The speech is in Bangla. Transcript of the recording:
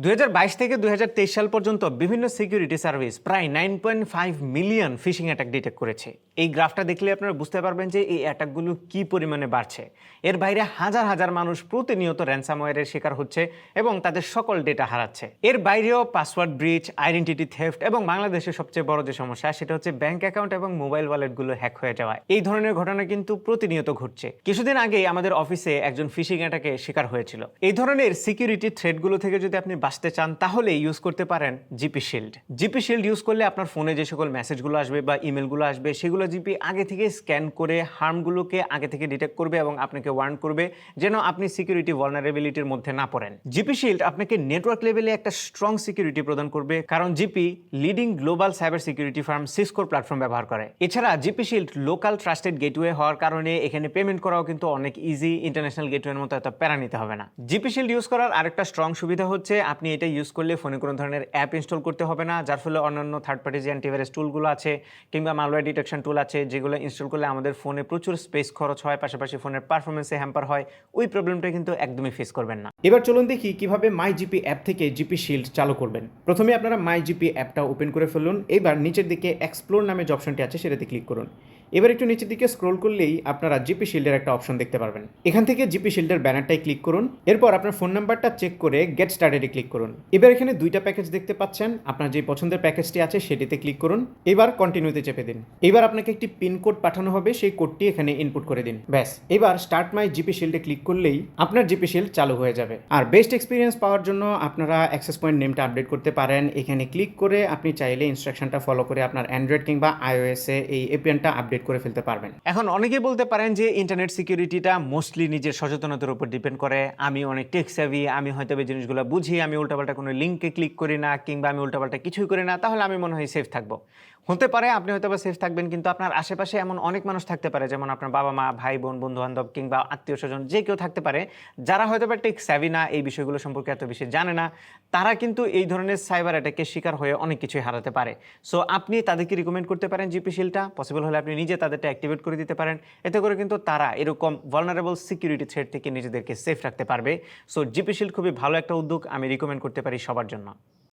2022 থেকে 2023 সাল পর্যন্ত বিভিন্ন সিকিউরিটি সার্ভিস প্রায় 9.5 মিলিয়ন ফিশিং অ্যাটাক ডিটেক্ট করেছে। এই গ্রাফটা দেখলে আপনারা বুঝতে পারবেন যে এই অ্যাটাকগুলো কি পরিমাণে বাড়ছে। এর বাইরে হাজার হাজার মানুষ প্রতিনিয়ত র্যানসামওয়্যারের শিকার হচ্ছে এবং তাদের সকল ডেটা হারাচ্ছে। এর বাইরেও পাসওয়ার্ড ব্রিচ, আইডেন্টিটি থেফট এবং বাংলাদেশের সবচেয়ে বড় যে সমস্যা সেটা হচ্ছে ব্যাংক অ্যাকাউন্ট এবং মোবাইল ওয়ালেটগুলো হ্যাক হয়ে যাওয়া। এই ধরনের ঘটনা কিন্তু প্রতিনিয়ত ঘটছে। কিছুদিন আগেই আমাদের অফিসে একজন ফিশিং অ্যাটাকে শিকার হয়েছিল। এই ধরনের সিকিউরিটি থ্রেটগুলো থেকে যদি আপনি বাঁচতে চান তাহলে ইউজ করতে পারেন GP shield. GP shield use করলে আপনার ফোনে যে সকল মেসেজগুলো আসবে বা ইমেলগুলো আসবে সেগুলো জিপি আগে থেকে স্ক্যান করে হার্মগুলোকে আগে থেকে ডিটেক্ট করবে এবং আপনাকে ওয়ার্ন করবে যেন আপনি সিকিউরিটি ভালনারেবিলিটির মধ্যে না পড়েন। জিপি শিল্ড আপনাকে নেটওয়ার্ক লেভেলে একটা স্ট্রং সিকিউরিটি প্রদান করবে, কারণ GP leading global cyber security firm সিসকোর প্ল্যাটফর্ম ব্যবহার করে। এছাড়া GP shield local trusted gateway হওয়ার কারণে এখানে পেমেন্ট করাও কিন্তু অনেক ইজি, ইন্টারন্যাশনাল গেটওয়ের মতো এত প্যারা নিতে হবে না। জিপি শিল্ড ইউজ করার আরেকটা স্ট্রং সুবিধা হচ্ছে আপনি এটা ইউজ করলে ফোনে কোনো ধরনের অ্যাপ ইনস্টল করতে হবে না, যার ফলে অন্যান্য থার্ড পার্টি যে অ্যান্টিভাইরাস টুলগুলো আছে কিংবা মালওয়্যার ডিটেকশন টুল আছে যেগুলো ইনস্টল করলে আমাদের ফোনে প্রচুর স্পেস খরচ হয়, পাশাপাশি ফোনের পারফরমেন্সে হ্যাম্পার হয়, ওই প্রবলেমটা কিন্তু একদমই ফেস করবেন না। এবার চলুন দেখি কিভাবে মাই জিপি অ্যাপ থেকে জিপি শিল্ড চালু করবেন। প্রথমে আপনারা মাই জিপি অ্যাপটা ওপেন করে ফেলুন। এবার নিচের দিকে এক্সপ্লোর নামে যে অপশনটি আছে সেটাতে ক্লিক করুন। এবার একটু নিচের দিকে স্ক্রল করলেই আপনারা জিপি শিল্ডের একটা অপশন দেখতে পারবেন। এখান থেকে জিপি শিল্ডের ব্যানারটাই ক্লিক করুন। এরপর আপনার ফোন নাম্বারটা চেক করে গেট স্টার্টেডে ক্লিক করুন। এবার এখানে দুইটা প্যাকেজ দেখতে পাচ্ছেন, আপনার যে পছন্দের প্যাকেজটি আছে সেটিতে ক্লিক করুন। এবার কন্টিনিউতে চেপে দিন। এবার আপনাকে একটি পিন কোড পাঠানো হবে, সেই কোডটি এখানে ইনপুট করে দিন। ব্যাস, এবার স্টার্ট মাই জিপি শিল্ডে ক্লিক করলেই আপনার জিপি শিল্ড চালু হয়ে যাবে। আর বেস্ট এক্সপিরিয়েন্স পাওয়ার জন্য আপনারা অ্যাক্সেস পয়েন্ট নেমটা আপডেট করতে পারেন। এখানে ক্লিক করে আপনি চাইলে ইনস্ট্রাকশনটা ফলো করে আপনার অ্যান্ড্রয়েড কিংবা আইওএসে এই এপিএনটা আপডেট করে ফেলতে পারবেন। এখন অনেকেই বলতে পারেন যে ইন্টারনেট সিকিউরিটিটা মোস্টলি নিজের সচেতনতার উপর ডিপেন্ড করে। আমি অনেক টেক সেভি, আমি হয়তো এই জিনিসগুলো বুঝি, আমি উল্টাপাল্টা কোনো লিঙ্কে ক্লিক করি না কিংবা আমি উল্টাপাল্টা কিছুই করি না, তাহলে আমি মনে হয় সেফ থাকবো। হতে পারে আপনি হয়তো বা সেফ থাকবেন, কিন্তু আপনার আশেপাশে এমন অনেক মানুষ থাকতে পারে, যেমন আপনার বাবা মা, ভাই বোন, বন্ধু বান্ধব কিংবা আত্মীয় স্বজন যে কেউ থাকতে পারে যারা হয়তো বা টেক সেভি না, এই বিষয়গুলো সম্পর্কে এত বেশি জানে না। তারা কিন্তু এই ধরনের সাইবার অ্যাটাকের শিকার হয়ে অনেক কিছুই হারাতে পারে। সো আপনি তাদেরকে রিকমেন্ড করতে পারেন জিপি শিল্ডটা। পসিবল হলে আপনি নিজে তাদেরটা অ্যাক্টিভেট করে দিতে পারেন। এতে করে কিন্তু তারা এরকম ভালনারেবল সিকিউরিটি থ্রেট থেকে নিজেদেরকে সেফ রাখতে পারবে। সো জিপি শিল্ড খুবই ভালো একটা উদ্যোগ, আমি রিকমেন্ড করতে পারি সবার জন্য।